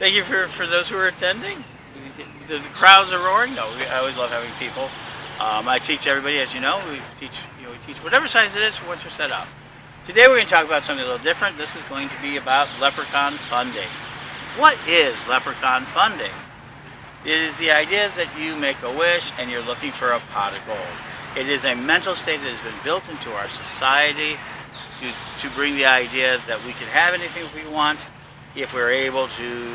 Thank you for those who are attending. The crowds are roaring. No, I always love having people. I teach everybody, as you know, we teach whatever size it is once you're set up. Today we're going to talk about something a little different. This is going to be about Leprechaun funding. What is Leprechaun funding? It is the idea that you make a wish and you're looking for a pot of gold. It is a mental state that has been built into our society to bring the idea that we can have anything we want if we're able to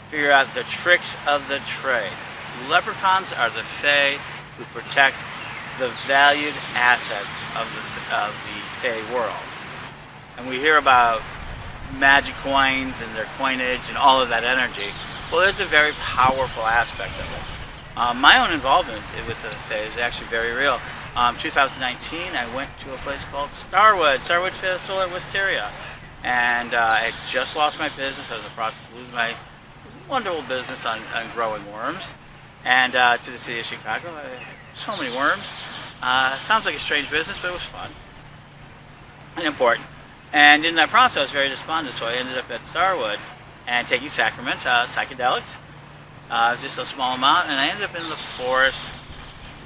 figure out the tricks of the trade. Leprechauns are the Fae who protect the valued assets of the Fae world. And we hear about magic coins and their coinage and all of that energy. Well, it's a very powerful aspect of it. My own involvement with the Fae is actually very real. 2019, I went to a place called Starwood Festival at Wisteria. And I had just lost my business. I was in the process of losing my wonderful business on growing worms. And to the city of Chicago, I had so many worms. Sounds like a strange business, but it was fun and important. And in that process, I was very despondent, so I ended up at Starwood and taking sacrament, psychedelics, just a small amount, and I ended up in the forest,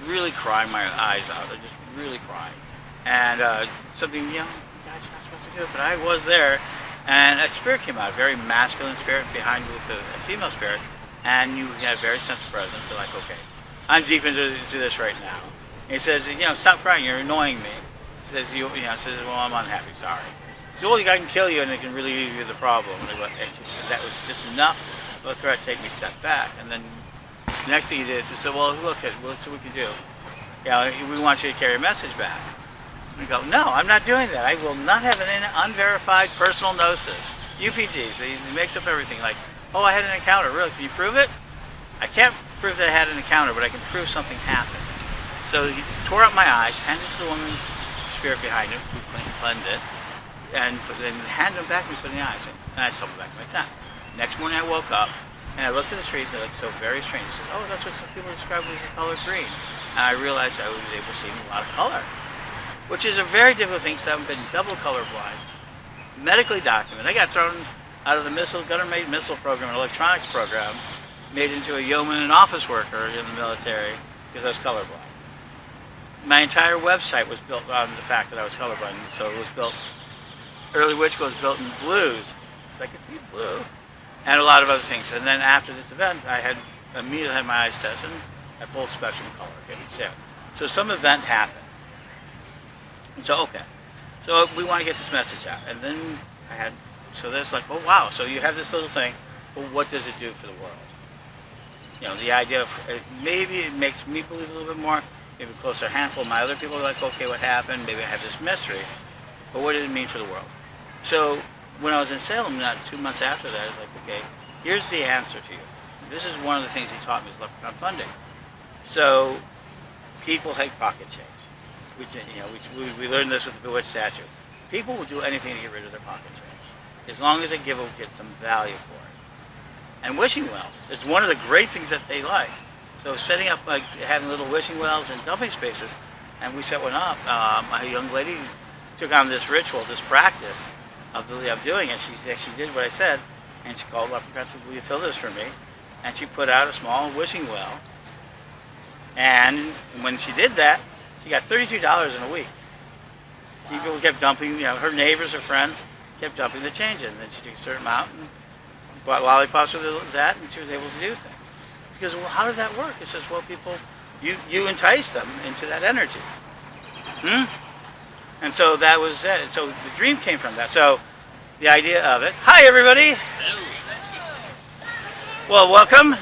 really crying my eyes out. I just really crying. And something, you know, guys are not supposed to do it, but I was there, and a spirit came out, a very masculine spirit behind with a female spirit, and you had a very sense of presence. So like, okay, I'm deep into this right now. And he says, you know, stop crying, you're annoying me. He says, says, well, I'm unhappy, sorry. He said, well, I can kill you and it can relieve you of the problem. And that was just enough of a threat to take me a step back. And then the next thing he did is he said, well, look, let's see what we can do. Yeah, we want you to carry a message back. And we go, no, I'm not doing that. I will not have an unverified personal gnosis. UPGs, he makes up everything. Like, oh, I had an encounter. Really, can you prove it? I can't prove that I had an encounter, but I can prove something happened. So he tore out my eyes, handed it to the woman spirit behind him, who cleansed it, and then handed them back and put in the eyes in. And I stumbled back to my tent. Next morning I woke up, and I looked at the trees, and they looked so very strange. I said, oh, that's what some people describe as the color green. And I realized I was able to see a lot of color, which is a very difficult thing because I haven't been double colorblind. Medically documented. I got thrown out of the gunner-made missile program, an electronics program, made into a yeoman and office worker in the military because I was colorblind. My entire website was built on the fact that I was colorblind, so it was built. Early Witch was built in blues, so I could see blue, and a lot of other things. And then after this event, I had immediately had my eyes tested at full spectrum color. So some event happened, and so okay, so we want to get this message out. And then there's like, oh wow, so you have this little thing. Well, what does it do for the world? You know, the idea of maybe it makes me believe a little bit more. Maybe a closer handful of my other people are like, okay, what happened? Maybe I have this mystery. But what did it mean for the world? So when I was in Salem, not 2 months after that, I was like, okay, here's the answer to you. This is one of the things he taught me is Leprechaun funding. So people hate pocket change. We learned this with the Bewitched statue. People will do anything to get rid of their pocket change, as long as they get some value for it. And wishing wells is one of the great things that they like. So setting up, like having little wishing wells and dumping spaces, and we set one up. A young lady took on this ritual, this practice of doing it. She actually did what I said, and she called up and said, will you fill this for me? And she put out a small wishing well. And when she did that, she got $32 in a week. Wow. People kept dumping, her neighbors, her friends, kept dumping the change in. And then she took a certain amount and bought lollipops with that, and she was able to do things. She goes, well, how did that work? It says, well, people, you entice them into that energy. And so that was it. So the dream came from that. So the idea of it. Hi, everybody. Well, welcome.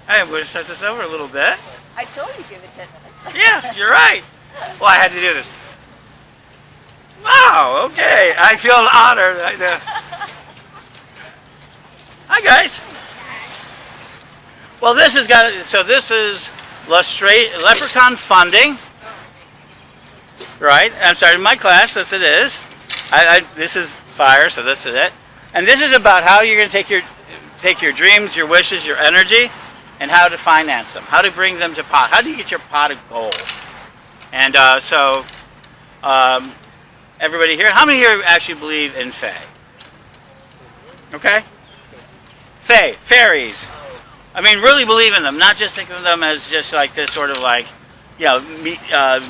I'm going to start this over a little bit. I told you give it 10 minutes. Yeah, you're right. Well, I had to do this. Wow, okay. I feel honored. Hi, guys. Well, this is Leprechaun funding, right? I'm starting my class. This it is. This is fire, so this is it. And this is about how you're going to take your dreams, your wishes, your energy, and how to finance them, how to bring them to pot. How do you get your pot of gold? And everybody here, how many here actually believe in Fae? Okay. fairies. I mean, really believe in them, not just think of them as just like this sort of like, you know,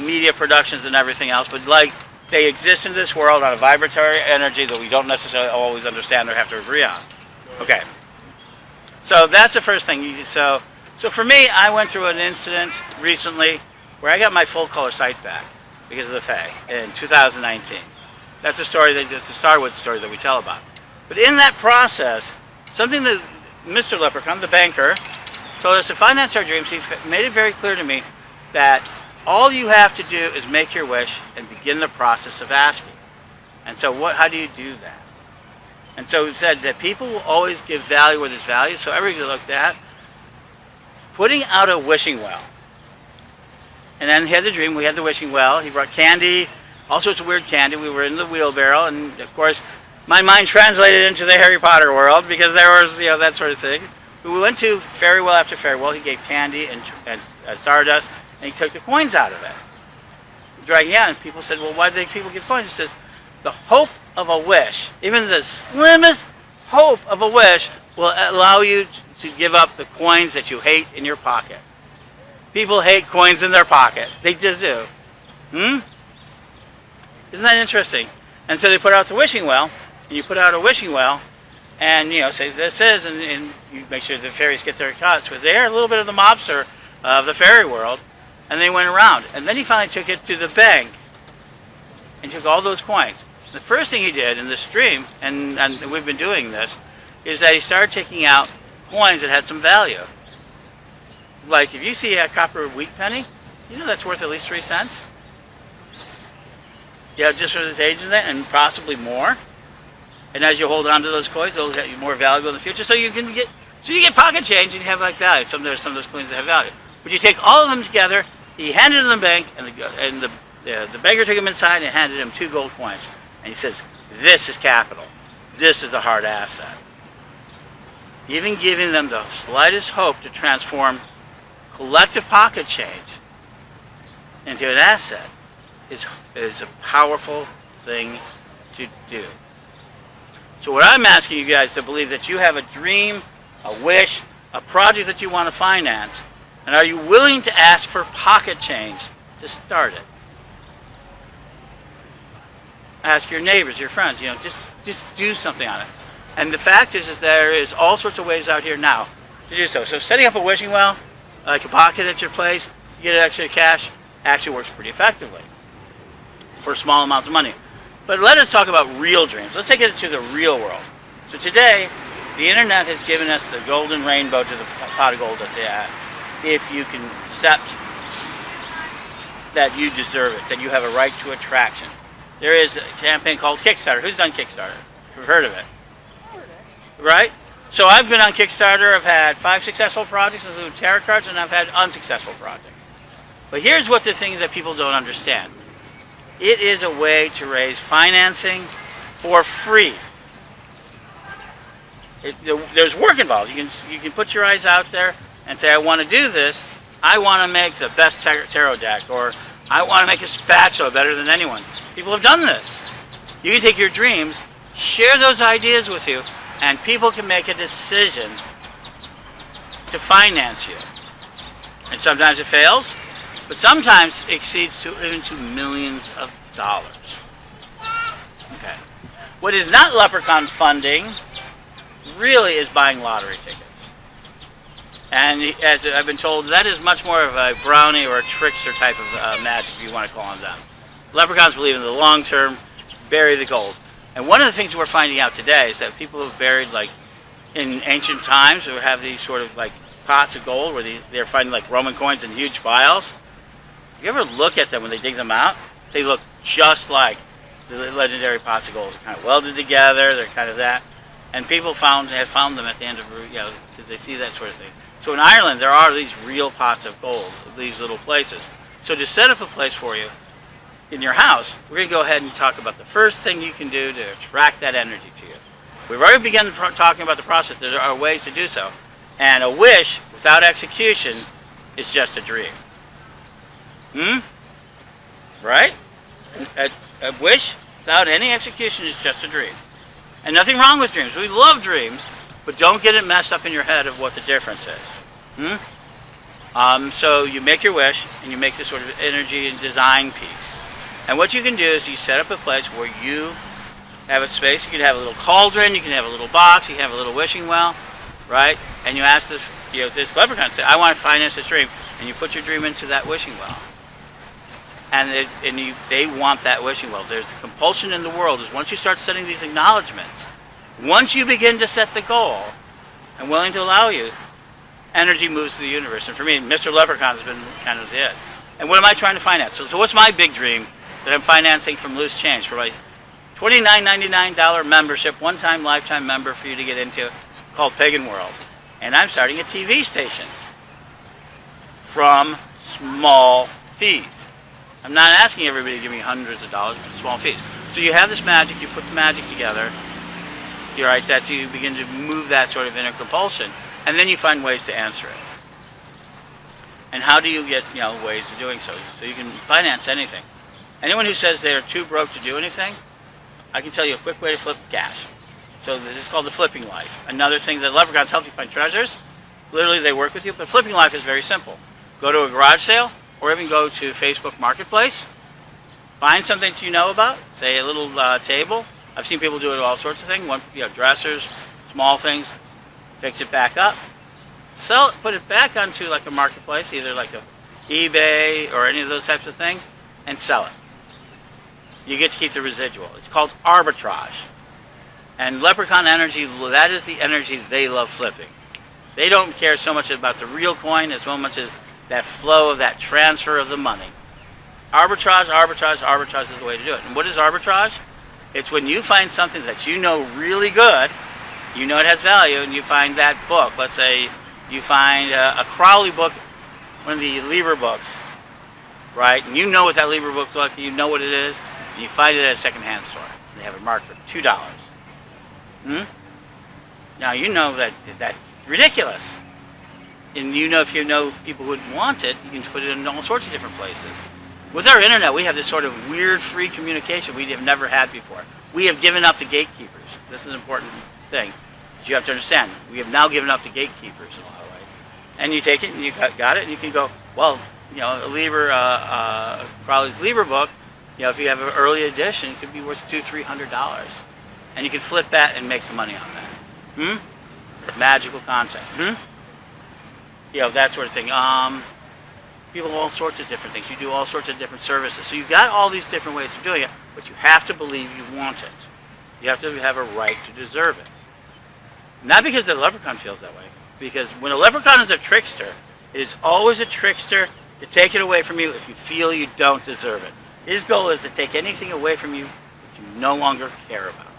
media productions and everything else, but like they exist in this world on a vibratory energy that we don't necessarily always understand or have to agree on. Okay. So that's the first thing. So for me, I went through an incident recently where I got my full color sight back because of the Fae in 2019. That's a story that's a Star Wars story that we tell about. But in that process, something that Mr. Leprechaun, the banker, told us to finance our dreams. He made it very clear to me that all you have to do is make your wish and begin the process of asking. And so how do you do that? And so he said that people will always give value where there's value. So everybody looked at putting out a wishing well. And then he had the dream, we had the wishing well. He brought candy, all sorts of weird candy. We were in the wheelbarrow, and of course, my mind translated into the Harry Potter world because there was, you know, that sort of thing. We went to fairy well after fairy well. He gave candy and stardust, and he took the coins out of it. Dragging it out, and people said, well, why do people give coins? He says, the hope of a wish, even the slimmest hope of a wish, will allow you to give up the coins that you hate in your pocket. People hate coins in their pocket. They just do. Isn't that interesting? And so they put out the wishing well, and you put out a wishing well, and you know, say this is, and you make sure the fairies get their cuts. But they're a little bit of the mobster of the fairy world, and they went around. And then he finally took it to the bank, and took all those coins. The first thing he did in this dream, and we've been doing this, is that he started taking out coins that had some value. Like if you see a copper wheat penny, you know that's worth at least 3 cents. Yeah, just for this age of that, and possibly more. And as you hold on to those coins, they'll get you more valuable in the future. So you get pocket change, and you have like value. Some of those coins that have value. But you take all of them together. He handed them to the bank, and the banker took them inside and handed him 2 gold coins. And he says, "This is capital. This is the hard asset." Even giving them the slightest hope to transform collective pocket change into an asset is a powerful thing to do. So what I'm asking you guys to believe that you have a dream, a wish, a project that you want to finance, and are you willing to ask for pocket change to start it? Ask your neighbors, your friends, you know, just do something on it. And the fact is there is all sorts of ways out here now to do so. So setting up a wishing well, like a pocket at your place, you get extra cash, actually works pretty effectively for small amounts of money. But let us talk about real dreams. Let's take it to the real world. So today, the internet has given us the golden rainbow to the pot of gold that they have. If you can accept that you deserve it, that you have a right to attraction. There is a campaign called Kickstarter. Who's done Kickstarter? You've heard of it? Right? So I've been on Kickstarter. I've had 5 successful projects, including tarot cards, and I've had unsuccessful projects. But here's what the thing that people don't understand. It is a way to raise financing for free. There's work involved. You can put your eyes out there and say, I want to do this. I want to make the best tarot deck, or I want to make a spatula better than anyone. People have done this. You can take your dreams, share those ideas with you, and people can make a decision to finance you. And sometimes it fails, but sometimes it exceeds into millions of dollars. Okay. What is not leprechaun funding really is buying lottery tickets. And as I've been told, that is much more of a brownie or a trickster type of magic, if you want to call on them. Leprechauns believe in the long term, bury the gold. And one of the things we're finding out today is that people who've buried, like in ancient times, who have these sort of like pots of gold where they're finding like Roman coins in huge piles. If you ever look at them when they dig them out, they look just like the legendary pots of gold. They're kind of welded together, they're kind of that. And people have found them at the end of, you know, because they see that sort of thing. So in Ireland, there are these real pots of gold, these little places. So to set up a place for you in your house, we're going to go ahead and talk about the first thing you can do to attract that energy to you. We've already begun talking about the process. There are ways to do so. And a wish without execution is just a dream. Right? A wish without any execution is just a dream. And nothing wrong with dreams. We love dreams. but don't get it messed up in your head of what the difference is. So you make your wish, and you make this sort of energy and design piece. And what you can do is you set up a place where you have a space. You can have a little cauldron, you can have a little box, you can have a little wishing well, right? And you ask this, this leprechaun, say, I want to finance this dream, and you put your dream into that wishing well. And they want that wishing well. There's a compulsion in the world is once you start setting these acknowledgments, once you begin to set the goal and willing to allow you, energy moves through the universe. And for me, Mr. Leprechaun has been kind of it. And what am I trying to finance? So what's my big dream that I'm financing from Loose Change for my $29.99 membership, one-time lifetime member for you to get into, called Pagan World. And I'm starting a TV station from small fees. I'm not asking everybody to give me hundreds of dollars, but small fees. So you have this magic, you put the magic together, you're right, that's you begin to move that sort of inner compulsion, and then you find ways to answer it. And how do you get ways of doing so? So you can finance anything. Anyone who says they're too broke to do anything, I can tell you a quick way to flip cash. So this is called the flipping life. Another thing that leprechauns help you find treasures. Literally they work with you, but flipping life is very simple. Go to a garage sale, or even go to Facebook Marketplace. Find something that you know about, say a little table. I've seen people do it all sorts of things. Dressers, small things, fix it back up. Sell it, put it back onto like a marketplace, either like a eBay or any of those types of things, and sell it. You get to keep the residual. It's called arbitrage. And leprechaun energy, that is the energy they love flipping. They don't care so much about the real coin as much as that flow of that transfer of the money. Arbitrage, arbitrage, arbitrage is the way to do it. And what is arbitrage? It's when you find something that you know really good, you know it has value, and you find that book. Let's say you find a Crowley book, one of the Liber books, right? And you know what that Liber book's like, you know what it is, and you find it at a secondhand store. They have it marked for $2. Now you know that that's ridiculous. And if you know people who would want it, you can put it in all sorts of different places. With our internet, we have this sort of weird free communication we have never had before. We have given up the gatekeepers. This is an important thing. You have to understand, we have now given up the gatekeepers in a lot of ways. And you take it and you got it, and you can go, well, a Liber, Crowley's Liber book, if you have an early edition, it could be worth $200-300. And you can flip that and make some money on that. Magical concept. That sort of thing. People do all sorts of different things. You do all sorts of different services. So you've got all these different ways of doing it, but you have to believe you want it. You have to have a right to deserve it. Not because the leprechaun feels that way. Because when a leprechaun is a trickster, it is always a trickster to take it away from you if you feel you don't deserve it. His goal is to take anything away from you that you no longer care about.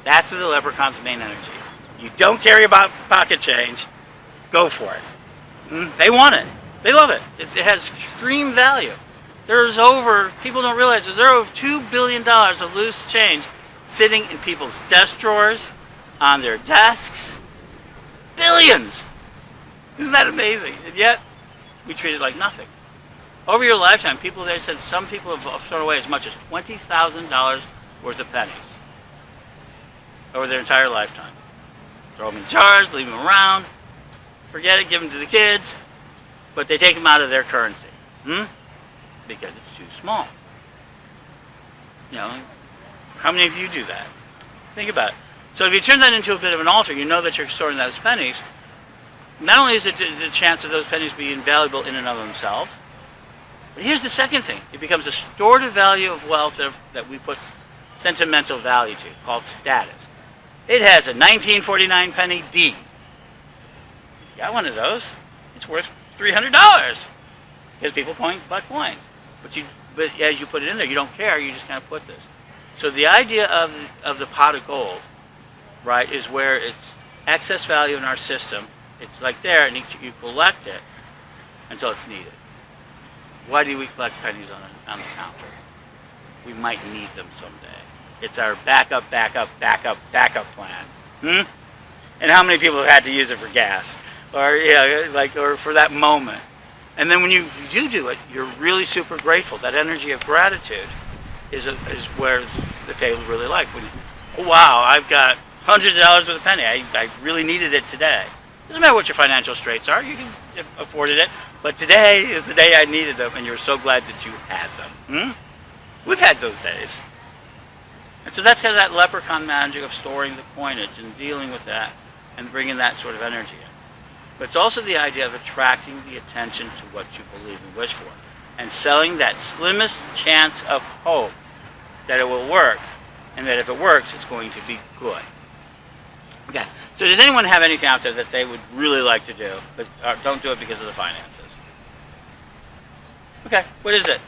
That's the leprechaun's main energy. You don't care about pocket change, go for it. They want it. They love it. It has extreme value. People don't realize that there are over $2 billion of loose change sitting in people's desk drawers, on their desks. Billions! Isn't that amazing? And yet, we treat it like nothing. Over your lifetime, they said some people have thrown away as much as $20,000 worth of pennies over their entire lifetime. Throw them in jars, leave them around, forget it, give them to the kids, but they take them out of their currency. Because it's too small. How many of you do that? Think about it. So if you turn that into a bit of an altar, you know that you're storing those pennies. Not only is it the chance of those pennies being valuable in and of themselves, but here's the second thing. It becomes a stored value of wealth that we put sentimental value to, called status. It has a 1949 penny D. You got one of those, it's worth $300 because people buy coins. But as you put it in there, you don't care. You just kind of put this. So the idea of the pot of gold, right, is where it's excess value in our system. It's like there, and you collect it until it's needed. Why do we collect pennies on the counter? We might need them someday. It's our backup plan. And how many people have had to use it for gas, or for that moment? And then when you do it, you're really super grateful. That energy of gratitude is where the table really like. Oh wow, I've got hundreds of dollars with a penny. I really needed it today. Doesn't matter what your financial straits are. You can afforded it. But today is the day I needed them, and you're so glad that you had them. We've had those days. And so that's kind of that leprechaun magic of storing the coinage and dealing with that and bringing that sort of energy in. But it's also the idea of attracting the attention to what you believe and wish for and selling that slimmest chance of hope that it will work, and that if it works, it's going to be good. Okay, so does anyone have anything out there that they would really like to do, but don't do it because of the finances? Okay, what is it?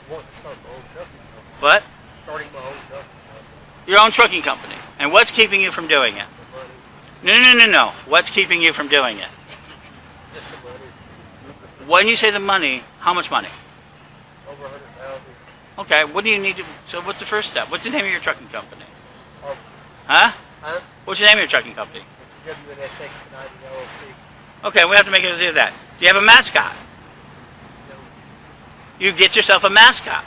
I want to start my own trucking company. What? Starting my own trucking company. Your own trucking company. And what's keeping you from doing it? The money. No. What's keeping you from doing it? Just the money. When you say the money, how much money? Over 100,000. Okay, what do you need to... So what's the first step? What's the name of your trucking company? Oh, Huh? huh? What's the name of your trucking company? It's WNS Expediting LLC. Okay, we have to make it do that. Do you have a mascot? No. You get yourself a mascot.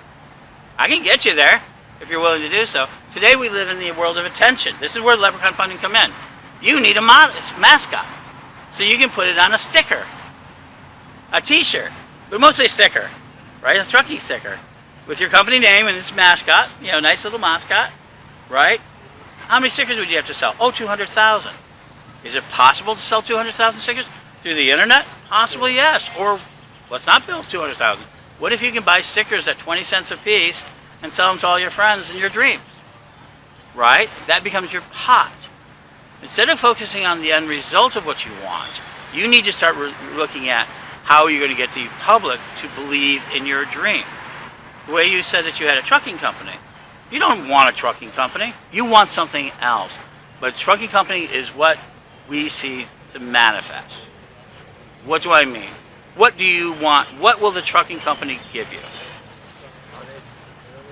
I can get you there if you're willing to do so. Today we live in the world of attention. This is where Leprechaun Funding come in. You need a mascot. So you can put it on a sticker. A t-shirt. But mostly a sticker. Right? A trucking sticker. With your company name and its mascot. You know, nice little mascot. Right? How many stickers would you have to sell? Oh, 200,000. Is it possible to sell 200,000 stickers through the internet? Possibly, yes. Or let's not build 200,000. What if you can buy stickers at 20 cents a piece and sell them to all your friends in your dreams? Right? That becomes your pot. Instead of focusing on the end result of what you want, you need to start looking at how you're going to get the public to believe in your dream. The way you said that you had a trucking company. You don't want a trucking company. You want something else. But a trucking company is what we see to manifest. What do I mean? What do you want? What will the trucking company give you?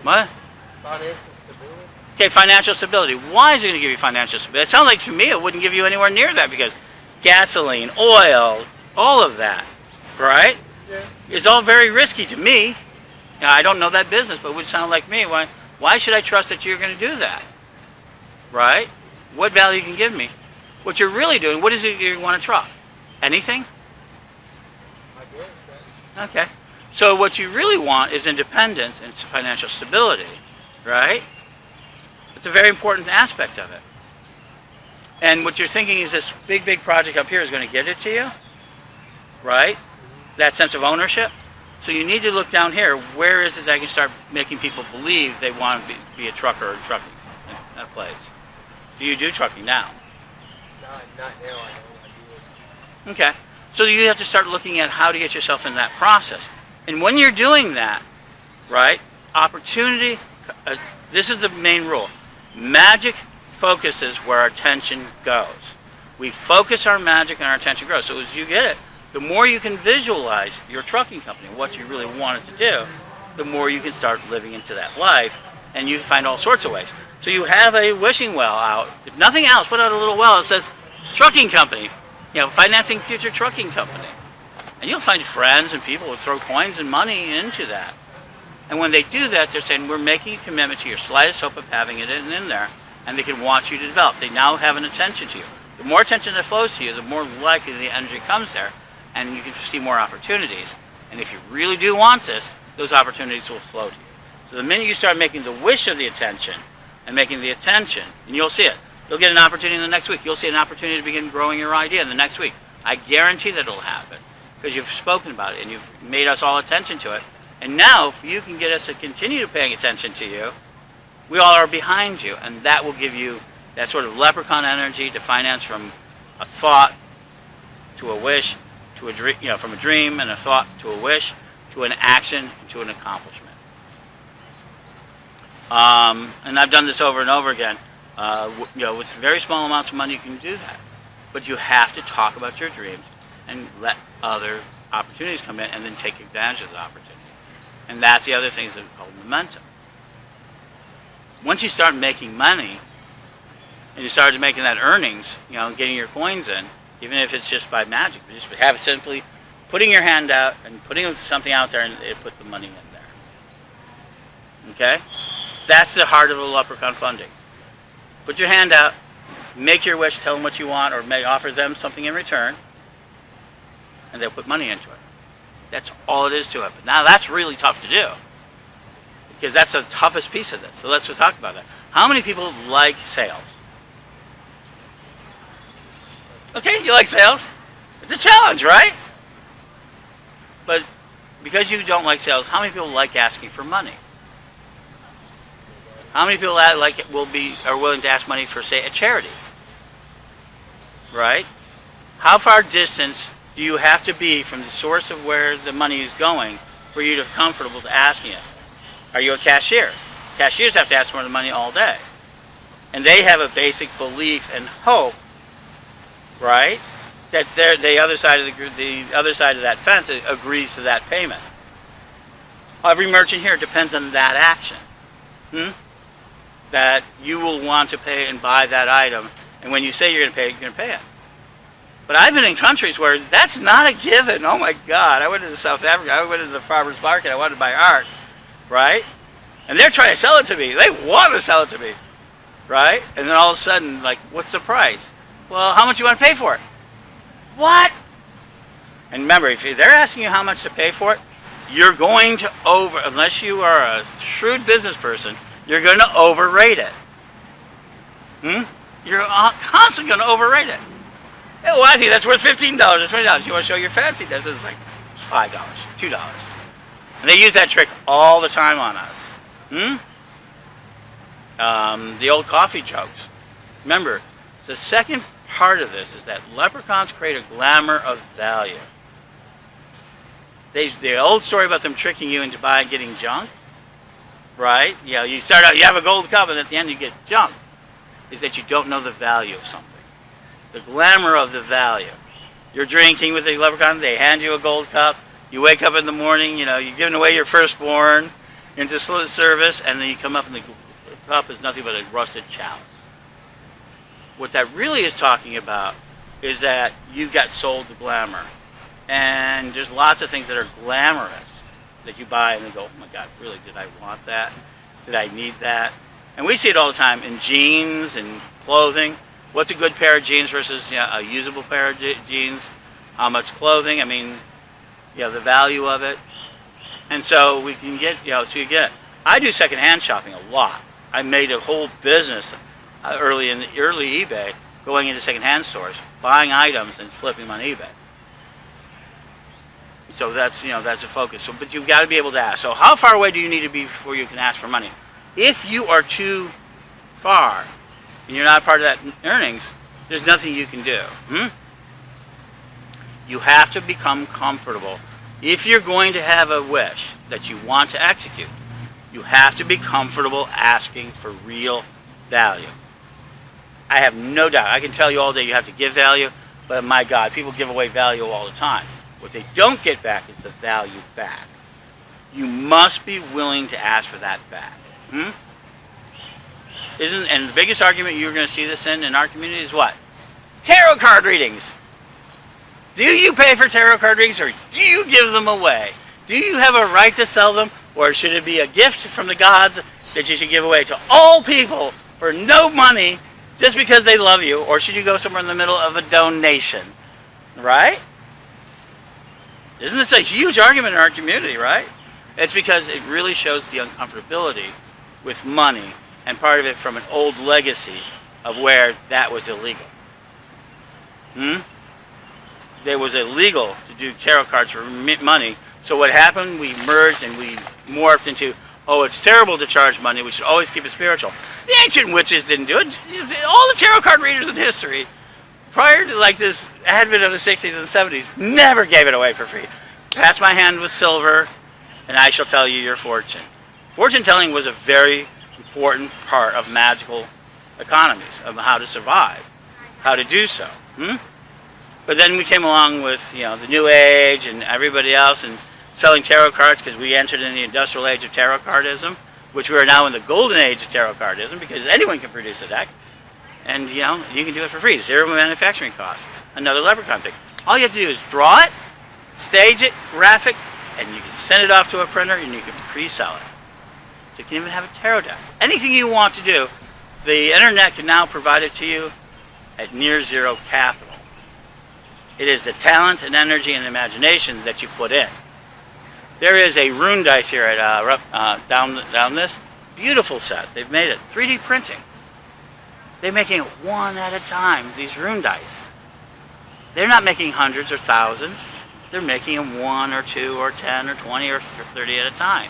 What? Financial stability. Okay, financial stability. Why is it going to give you financial stability? It sounds like to me it wouldn't give you anywhere near that because gasoline, oil, all of that, right? Yeah. It's all very risky to me. Now, I don't know that business, but it would sound like me. Why should I trust that you're going to do that? Right? What value can you give me? What you're really doing, what is it you want to truck? Anything? I guess that. Okay. So what you really want is independence and financial stability, right? It's a very important aspect of it. And what you're thinking is this big project up here is going to get it to you, right? That sense of ownership. So you need to look down here. Where is it that I can start making people believe they want to be a trucker or trucking in a place? Do you do trucking now? Not now, I know I do it. Okay. So you have to start looking at how to get yourself in that process. And when you're doing that, right, opportunity, this is the main rule. Magic focuses where our attention goes. We focus our magic and our attention grows. So as you get it, the more you can visualize your trucking company, what you really want it to do, the more you can start living into that life, and you find all sorts of ways. So you have a wishing well out. If nothing else, put out a little well that says trucking company, financing future trucking company. And you'll find friends and people who throw coins and money into that. And when they do that, they're saying, we're making a commitment to your slightest hope of having it in there, and they can watch you to develop. They now have an attention to you. The more attention that flows to you, the more likely the energy comes there, and you can see more opportunities. And if you really do want this, those opportunities will flow to you. So the minute you start making the wish of the attention, and making the attention, and you'll see it. You'll get an opportunity in the next week. You'll see an opportunity to begin growing your idea in the next week. I guarantee that it'll happen because you've spoken about it and you've made us all attention to it. And now, if you can get us to continue paying attention to you, we all are behind you, and that will give you that sort of leprechaun energy to finance from a thought to a wish, to a dream, from a dream and a thought to a wish, to an action, to an accomplishment. And I've done this over and over again. With very small amounts of money you can do that. But you have to talk about your dreams and let other opportunities come in and then take advantage of the opportunity. And that's the other thing that's called momentum. Once you start making money and you start making that earnings, getting your coins in, even if it's just by magic, just have it simply putting your hand out and putting something out there and it put the money in there. Okay? That's the heart of the Leprechaun Funding. Put your hand out, make your wish, tell them what you want, or may offer them something in return, and they'll put money into it. That's all it is to it. But now that's really tough to do, because that's the toughest piece of this. So let's talk about that. How many people like sales? Okay, you like sales? It's a challenge, right? But because you don't like sales, how many people like asking for money? How many people are willing to ask money for, say, a charity? Right? How far distance do you have to be from the source of where the money is going for you to be comfortable to asking it? Are you a cashier? Cashiers have to ask for the money all day. And they have a basic belief and hope, right, that the other side of that fence agrees to that payment. Every merchant here depends on that action. That you will want to pay and buy that item, and when you say you're going to pay it, you're going to pay it. But I've been in countries where that's not a given. Oh my God! I went into South Africa. I went into the farmer's market. I wanted to buy art, right? And they're trying to sell it to me. They want to sell it to me, right? And then all of a sudden, like, what's the price? Well, how much you want to pay for it? What? And remember, if they're asking you how much to pay for it, you're going to unless you are a shrewd business person, you're going to overrate it. You're constantly going to overrate it. Hey, well, I think that's worth $15 or $20. You want to show your fanciness? It's like $5, $2. And they use that trick all the time on us. The old coffee jokes. Remember, the second part of this is that leprechauns create a glamour of value. The old story about them tricking you into getting junk, right? You know, you start out, you have a gold cup, and at the end you get junk. Is that you don't know the value of something. The glamour of the value. You're drinking with the leprechaun, they hand you a gold cup, you wake up in the morning, you're giving away your firstborn into service, and then you come up and the cup is nothing but a rusted chalice. What that really is talking about is that you got sold the glamour. And there's lots of things that are glamorous that you buy and then go, oh my God, really, did I want that? Did I need that? And we see it all the time in jeans and clothing. What's a good pair of jeans versus a usable pair of jeans? How much clothing? I mean, the value of it. And so we can get, so you get it. I do secondhand shopping a lot. I made a whole business early eBay, going into secondhand stores, buying items and flipping them on eBay. So that's that's a focus. So, but you've got to be able to ask. So how far away do you need to be before you can ask for money? If you are too far and you're not part of that earnings, there's nothing you can do. You have to become comfortable. If you're going to have a wish that you want to execute, you have to be comfortable asking for real value. I have no doubt. I can tell you all day you have to give value, but my God, people give away value all the time. What they don't get back is the value back. You must be willing to ask for that back. And the biggest argument you're going to see this in our community is what? Tarot card readings. Do you pay for tarot card readings, or do you give them away? Do you have a right to sell them, or should it be a gift from the gods that you should give away to all people for no money just because they love you, or should you go somewhere in the middle of a donation? Right? Isn't this a huge argument in our community, right? It's because it really shows the uncomfortability with money, and part of it from an old legacy of where that was illegal. It was illegal to do tarot cards for money. So what happened? We merged and we morphed into, it's terrible to charge money. We should always keep it spiritual. The ancient witches didn't do it. All the tarot card readers in history, prior to like this advent of the 60s and 70s, never gave it away for free. Pass my hand with silver, and I shall tell you your fortune. Fortune telling was a very important part of magical economies, of how to survive, how to do so. But then we came along with the New Age and everybody else, and selling tarot cards, because we entered in the industrial age of tarot cardism, which we are now in the golden age of tarot cardism, because anyone can produce a deck. And you can do it for free, zero manufacturing costs. Another Leprechaun thing. All you have to do is draw it, stage it, graphic, and you can send it off to a printer and you can pre-sell it. So you can even have a tarot deck. Anything you want to do, the internet can now provide it to you at near zero capital. It is the talent and energy and imagination that you put in. There is a rune dice here at down this beautiful set. They've made it 3D printing. They're making it one at a time. These rune dice. They're not making hundreds or thousands. They're making them 1 or 2 or 10 or 20 or 30 at a time.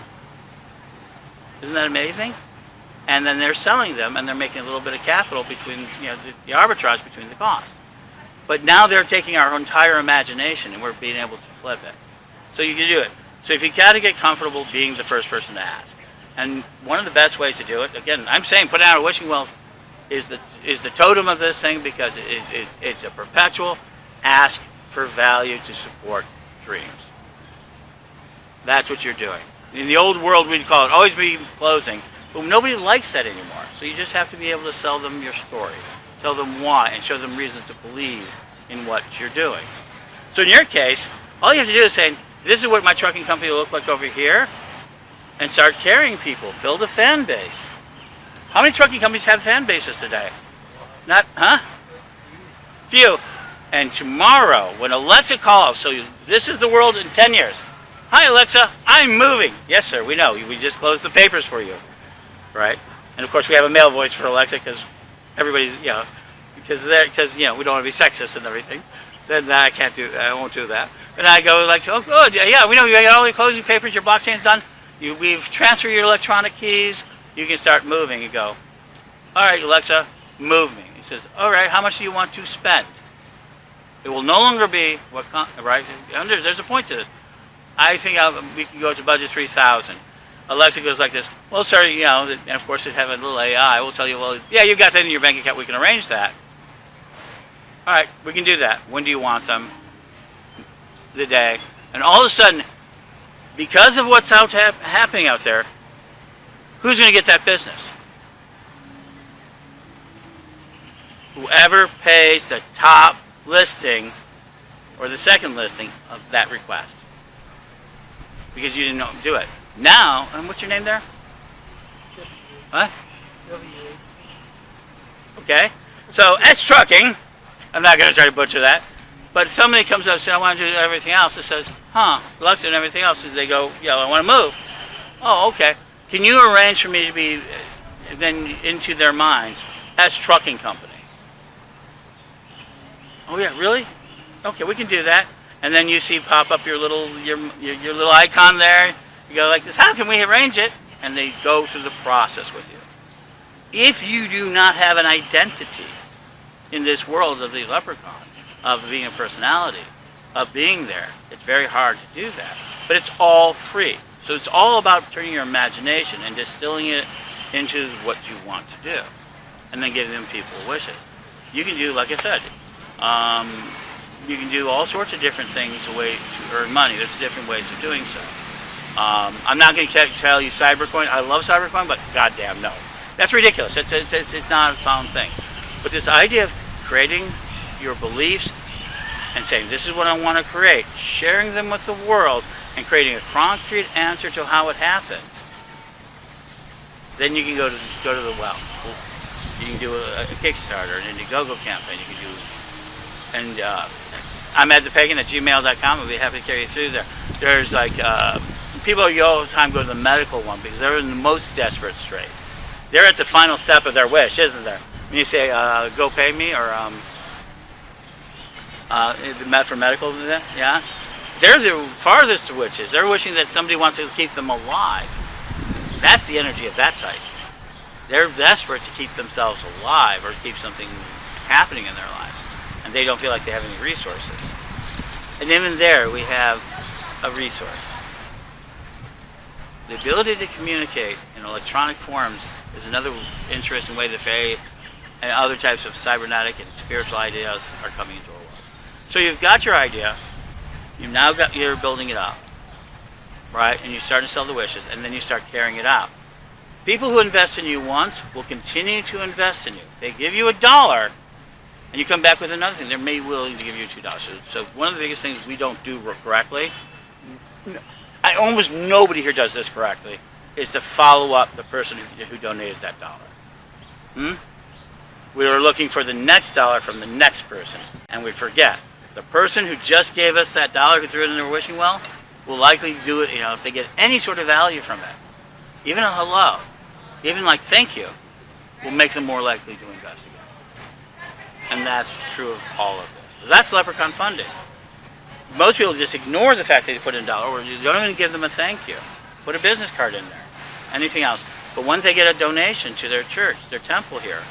Isn't that amazing? And then they're selling them, and they're making a little bit of capital between, the arbitrage between the cost. But now they're taking our entire imagination, and we're being able to flip it. So you can do it. So if you got to get comfortable being the first person to ask, and one of the best ways to do it, again, I'm saying put out a wishing well is the totem of this thing, because it's a perpetual ask for value to support dreams. That's what you're doing. In the old world, we'd call it always be closing, but nobody likes that anymore. So you just have to be able to sell them your story, tell them why, and show them reasons to believe in what you're doing. So in your case, all you have to do is say, this is what my trucking company will look like over here, and start carrying people. Build a fan base. How many trucking companies have fan bases today? Not, huh? Few. And tomorrow, when Alexa calls, so this is the world in 10 years. Hi, Alexa, I'm moving. Yes, sir, we know. We just closed the papers for you. Right? And of course, we have a male voice for Alexa because everybody's, because we don't want to be sexist and everything. Then I won't do that. And I go like, oh, good, yeah, we know you got all your closing papers, your blockchain's done. We've transferred your electronic keys. You can start moving. You go, all right, Alexa, move me. He says, all right, how much do you want to spend? It will no longer be right. There's a point to this. I think we can go to budget 3,000. Alexa goes like this. Well, sir, and of course it have a little AI. We'll tell you, well, yeah, you've got that in your bank account. We can arrange that. All right, we can do that. When do you want them? The day. And all of a sudden, because of what's happening out there, who's going to get that business? Whoever pays the top listing or the second listing of that request. Because you didn't do it. Now, and what's your name there? What? Okay. So, S Trucking, I'm not going to try to butcher that, but somebody comes up and says, I want to do everything else. It says, Alexa and everything else. And they go, I want to move. Oh, okay. Can you arrange for me to be then into their minds S Trucking Company? Oh yeah, really? Okay, we can do that. And then you see pop up your little icon there. You go like this, how can we arrange it? And they go through the process with you. If you do not have an identity in this world of the leprechaun, of being a personality, of being there, it's very hard to do that. But it's all free. So it's all about turning your imagination and distilling it into what you want to do. And then giving them people wishes. You can do, like I said, you can do all sorts of different things a way to earn money. There's different ways of doing so. I'm not going to tell you Cybercoin. I love Cybercoin, but goddamn no. That's ridiculous. It's not a sound thing. But this idea of creating your beliefs and saying, this is what I want to create, sharing them with the world, and creating a concrete answer to how it happens, then you can go to the well. You can do a Kickstarter, an Indiegogo campaign. You can do, and I'm Ed The Pagan at gmail.com. I'll be happy to carry you through there. There's like people all the time go to the medical one because they're in the most desperate straits. They're at the final step of their wish, isn't there? When you say, go pay me, or for medical, yeah? They're the farthest of wishes. They're wishing that somebody wants to keep them alive. That's the energy of that site. They're desperate to keep themselves alive or keep something happening in their lives. And they don't feel like they have any resources. And even there, we have a resource. The ability to communicate in electronic forms is another interesting way that faith and other types of cybernetic and spiritual ideas are coming into our world. So you've got your idea, you're building it up, right? And you start to sell the wishes, and then you start carrying it out. People who invest in you once will continue to invest in you. They give you $1, and you come back with another thing. They're maybe willing to give you $2. So one of the biggest things we don't do correctly, almost nobody here does this correctly, is to follow up the person who donated that $1. We are looking for the next dollar from the next person, and we forget. The person who just gave us that dollar, who threw it in their wishing well, will likely do it, if they get any sort of value from it. Even a hello, even like thank you, will make them more likely to invest again. And that's true of all of this. So that's leprechaun funding. Most people just ignore the fact that you put in a dollar, or you don't even give them a thank you. Put a business card in there, anything else. But once they get a donation to their church, their temple here,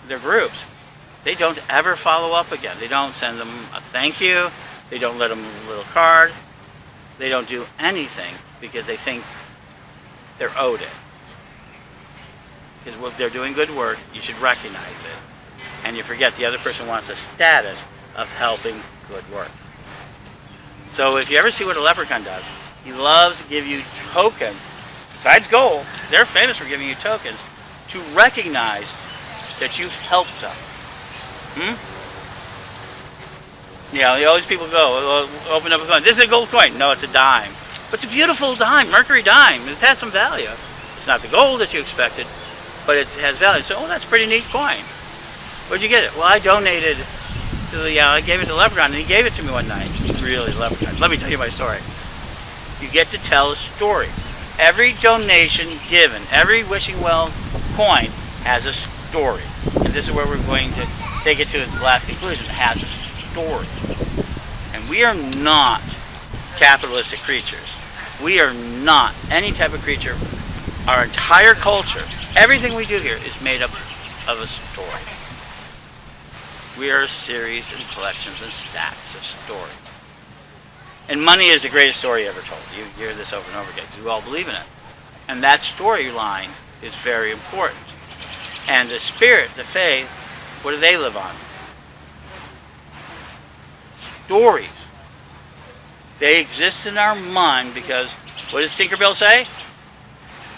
their groups, they don't ever follow up again. They don't send them a thank you. They don't let them a little card. They don't do anything because they think they're owed it. Because if they're doing good work, you should recognize it. And you forget the other person wants the status of helping good work. So if you ever see what a leprechaun does, he loves to give you tokens. Besides gold, they're famous for giving you tokens to recognize that you've helped them. Always people go, open up a coin. This is a gold coin. No, it's a dime. But it's a beautiful dime, Mercury dime. It has some value. It's not the gold that you expected, but it has value. So, that's a pretty neat coin. Where'd you get it? Well, I donated to I gave it to Leprechaun, and he gave it to me one night. Really, Leprechaun. Let me tell you my story. You get to tell a story. Every donation given, every wishing well coin has a story. And this is where we're going to take it to its last conclusion. It has a story. And we are not capitalistic creatures. We are not any type of creature. Our entire culture, everything we do here is made up of a story. We are a series and collections and stacks of stories. And money is the greatest story ever told. You hear this over and over again. We all believe in it. And that storyline is very important. And the spirit, the faith, what do they live on? Stories. They exist in our mind because, what does Tinkerbell say?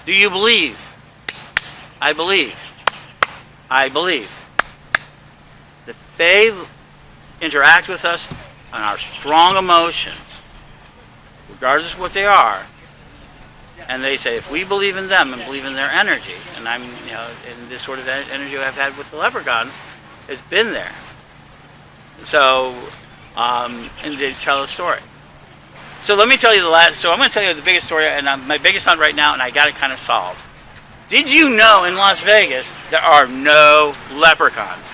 Do you believe? I believe. I believe. That they interact with us on our strong emotions, regardless of what they are. And they say, if we believe in them and believe in their energy, and and this sort of energy I've had with the leprechauns has been there. So, and they tell a story. So let me tell you so I'm going to tell you the biggest story, and my biggest hunt right now, and I got it kind of solved. Did you know in Las Vegas there are no leprechauns?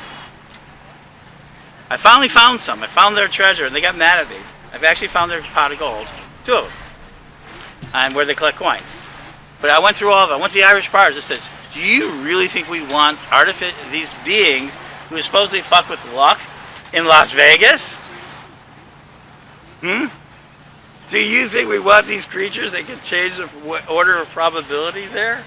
I finally found some. I found their treasure, and they got mad at me. I've actually found their pot of gold, 2 of them, and where they collect coins. But I went through all of them. I went to the Irish bars. It says, do you really think we want these beings who supposedly fuck with luck in Las Vegas? Do you think we want these creatures that can change the order of probability there?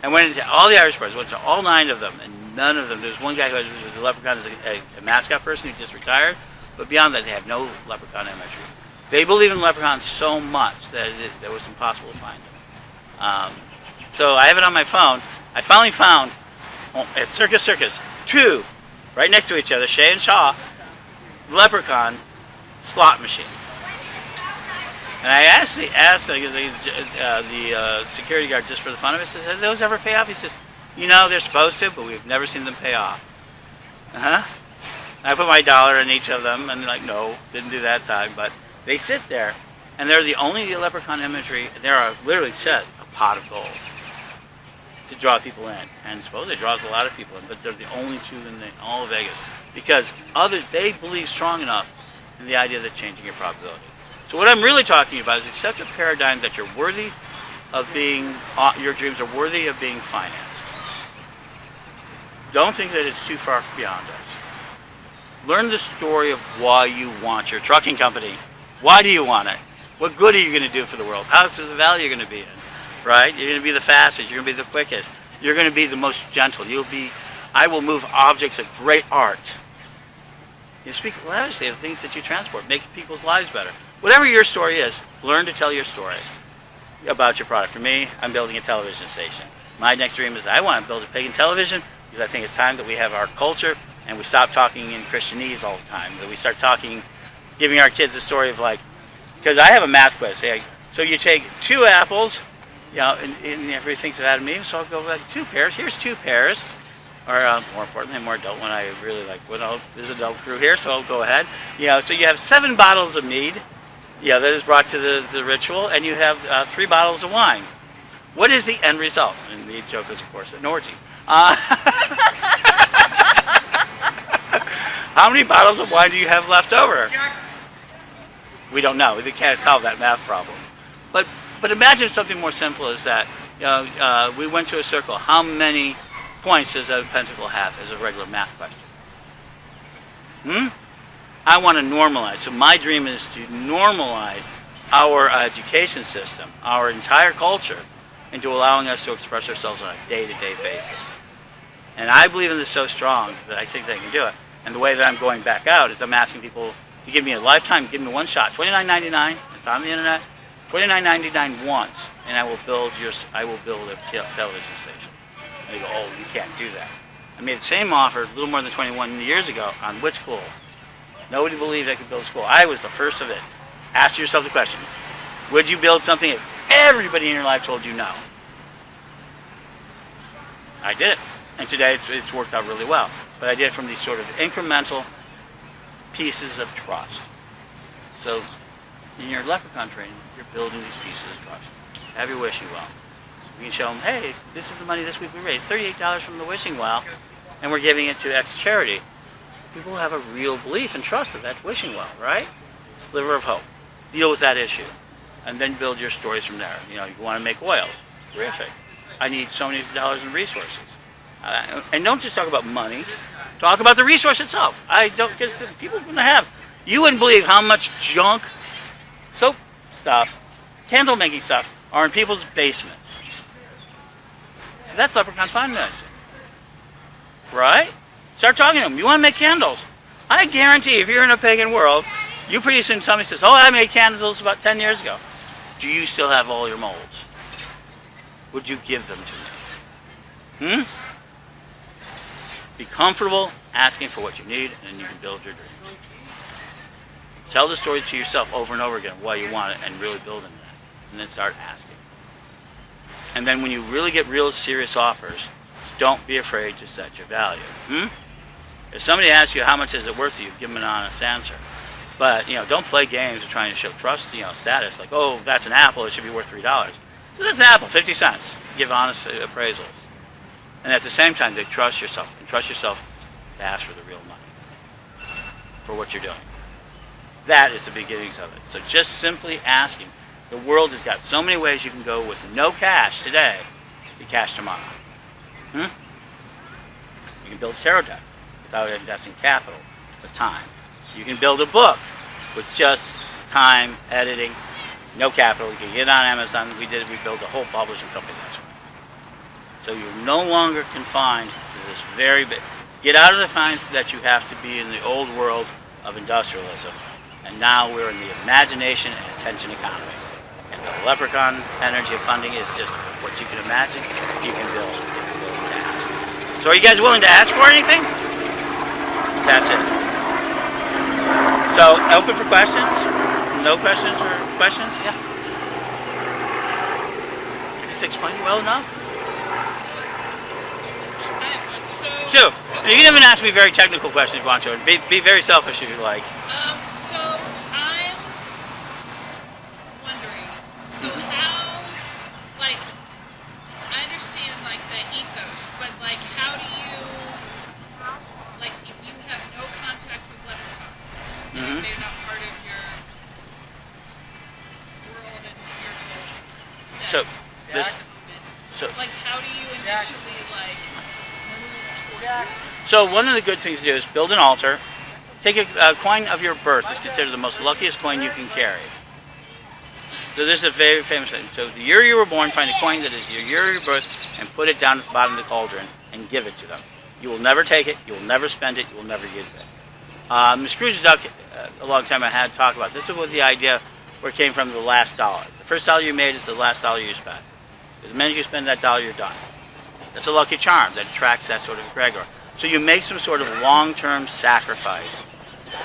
I went into all the Irish bars, went to all 9 of them, and none of them. There's one guy who was a leprechaun, a mascot person who just retired, but beyond that, they have no leprechaun imagery. They believe in leprechauns so much that it was impossible to find them. So I have it on my phone. I finally found at Circus 2, right next to each other, Shay and Shaw, leprechaun slot machines. And I actually asked the security guard just for the fun of it, I said, do those ever pay off? He says, they're supposed to, but we've never seen them pay off. I put my dollar in each of them, and no, didn't do that time, but they sit there, and they're the only leprechaun imagery. There are literally set a pot of gold to draw people in, and supposedly it draws a lot of people in, but they're the only 2 in all of Vegas, because they believe strong enough in the idea that changing your probability. So what I'm really talking about is accept a paradigm that you're worthy of being, your dreams are worthy of being financed. Don't think that it's too far beyond us. Learn the story of why you want your trucking company. Why do you want it? What good are you going to do for the world? How's the value you're going to be in? Right? You're going to be the fastest. You're going to be the quickest. You're going to be the most gentle. I will move objects of great art. You speak lavishly of things that you transport, make people's lives better. Whatever your story is, learn to tell your story about your product. For me, I'm building a television station. My next dream is I want to build a pagan television because I think it's time that we have our culture and we stop talking in Christianese all the time. That we start talking, giving our kids a story of because I have a math quiz. So you take 2 apples, and everybody thinks of Adam and Eve, so I'll go 2 pears. Here's 2 pears. or more importantly, more adult when I really like, well, there's an adult crew here, so I'll go ahead. So you have 7 bottles of mead, that is brought to the ritual, and you have 3 bottles of wine. What is the end result? And the joke is, of course, an orgy. How many bottles of wine do you have left over? We don't know. We can't solve that math problem. But imagine something more simple as that. We went to a circle. How many points does a pentacle have as a regular math question? I want to normalize. So my dream is to normalize our education system, our entire culture, into allowing us to express ourselves on a day-to-day basis. And I believe in this so strong that I think they can do it. And the way that I'm going back out is I'm asking people to give me a lifetime, give me one shot, $29.99. It's on the internet. $29.99 once, and I will build a television station. And they go, oh, you can't do that. I made the same offer a little more than 21 years ago on which school? Nobody believed I could build a school. I was the first of it. Ask yourself the question: would you build something if everybody in your life told you no? I did it, and today it's worked out really well. But I did it from these sort of incremental pieces of trust. So in your Leprechaun training, you're building these pieces of trust. Have your wishing well. You can show them, hey, this is the money this week we raised, $38 from the wishing well, and we're giving it to X charity. People have a real belief and trust that that's wishing well, right? Sliver of hope. Deal with that issue, and then build your stories from there. You want to make oil. Terrific. I need so many dollars in resources. And don't just talk about money. Talk about the resource itself. People are going to have. You wouldn't believe how much junk, soap stuff, candle making stuff are in people's basements. So that's Leprechaun Fundraising. Right? Start talking to them. You want to make candles. I guarantee if you're in a pagan world, you pretty soon somebody says, oh, I made candles about 10 years ago. Do you still have all your molds? Would you give them to me? Be comfortable asking for what you need, and then you can build your dreams. Tell the story to yourself over and over again why you want it, and really build into that. And then start asking. And then when you really get real serious offers, don't be afraid to set your value. If somebody asks you how much is it worth to you, give them an honest answer. But don't play games of trying to show trust, status. Like, oh, that's an apple; it should be worth $3. So that's an apple, 50 cents. Give honest appraisals. And at the same time, they trust yourself, and trust yourself to ask for the real money for what you're doing. That is the beginnings of it. So just simply asking. The world has got so many ways you can go with no cash today to cash tomorrow. You can build a tarot deck without investing capital, but time. You can build a book with just time, editing, no capital. You can get on Amazon. We built a whole publishing company this way. So you're no longer confined to this very bit. Get out of the time that you have to be in the old world of industrialism. And now we're in the imagination and attention economy. And the Leprechaun energy of funding is just what you can imagine, you can build if you're willing to ask. So are you guys willing to ask for anything? That's it. So open for questions? No questions or questions? Yeah. Did this explain it well enough? Sure. You can even ask me very technical questions if you want to. Be very selfish if you like. So I'm wondering, how, I understand, the ethos, but, how do you, if you have no contact with leprechauns, they're not part of your world and spiritual set how do you initially, So one of the good things to do is build an altar. Take a coin of your birth. It's considered the most luckiest coin you can carry. So this is a very famous thing. So the year you were born, find a coin that is your year of your birth and put it down at the bottom of the cauldron and give it to them. You will never take it. You will never spend it. You will never use it. Ms. Scrooge Duck, a long time I had talked about this. This was the idea where it came from, the last dollar. The first dollar you made is the last dollar you spent. The minute you spend that dollar, you're done. That's a lucky charm that attracts that sort of egregor. So you make some sort of long-term sacrifice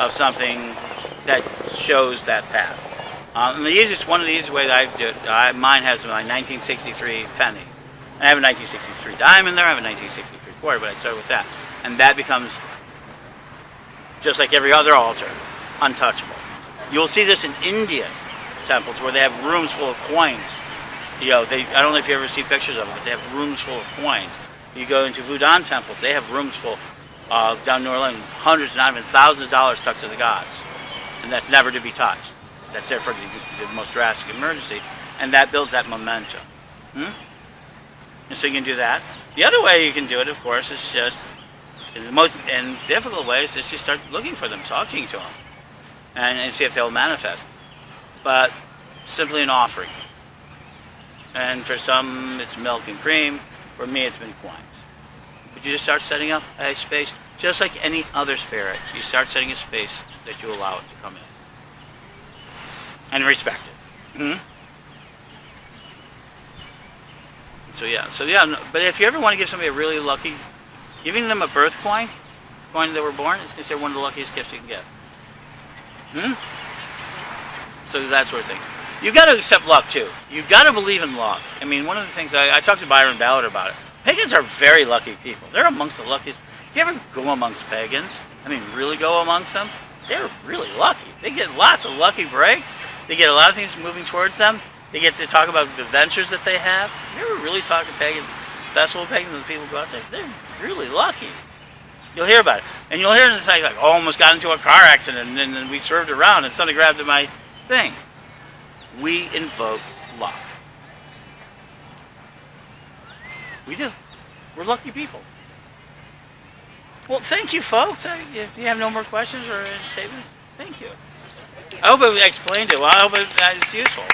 of something that shows that path. And one of the easiest ways I do it, mine has my 1963 penny. I have a 1963 dime in there, I have a 1963 quarter, but I started with that. And that becomes, just like every other altar, untouchable. You'll see this in Indian temples where they have rooms full of coins. You know, I don't know if you ever see pictures of it, but they have rooms full of coins. You go into Voodoo temples, they have rooms full, down in New Orleans, hundreds, not even thousands of dollars stuck to the gods. And that's never to be touched. That's there for the most drastic emergency. And that builds that momentum. And so you can do that. The other way you can do it, of course, is just, in the most difficult ways, is just start looking for them, talking to them, and see if they'll manifest. But simply an offering. And for some, it's milk and cream. For me, it's been coins. But you just start setting up a space, just like any other spirit. You start setting a space that you allow it to come in. And respect it. So yeah, but if you ever want to give somebody a really lucky, giving them a birth coin that they were born, is considered one of the luckiest gifts you can give. So that sort of thing. You got to accept luck too. You got to believe in luck. I mean, one of the things I talked to Byron Ballard about it. Pagans are very lucky people. They're amongst the luckiest. If you ever go amongst pagans, I mean, really go amongst them, they're really lucky. They get lots of lucky breaks. They get a lot of things moving towards them. They get to talk about the ventures that they have. If you ever really talk to pagans, festival pagans, and the people go out there, they're really lucky. You'll hear about it. And you'll hear them say, like, oh, almost got into a car accident, and then we swerved around, and somebody grabbed at my thing. We invoke luck. We do. We're lucky people. Well, thank you, folks. If you have no more questions or statements, thank you. I hope I explained it well. I hope it's useful.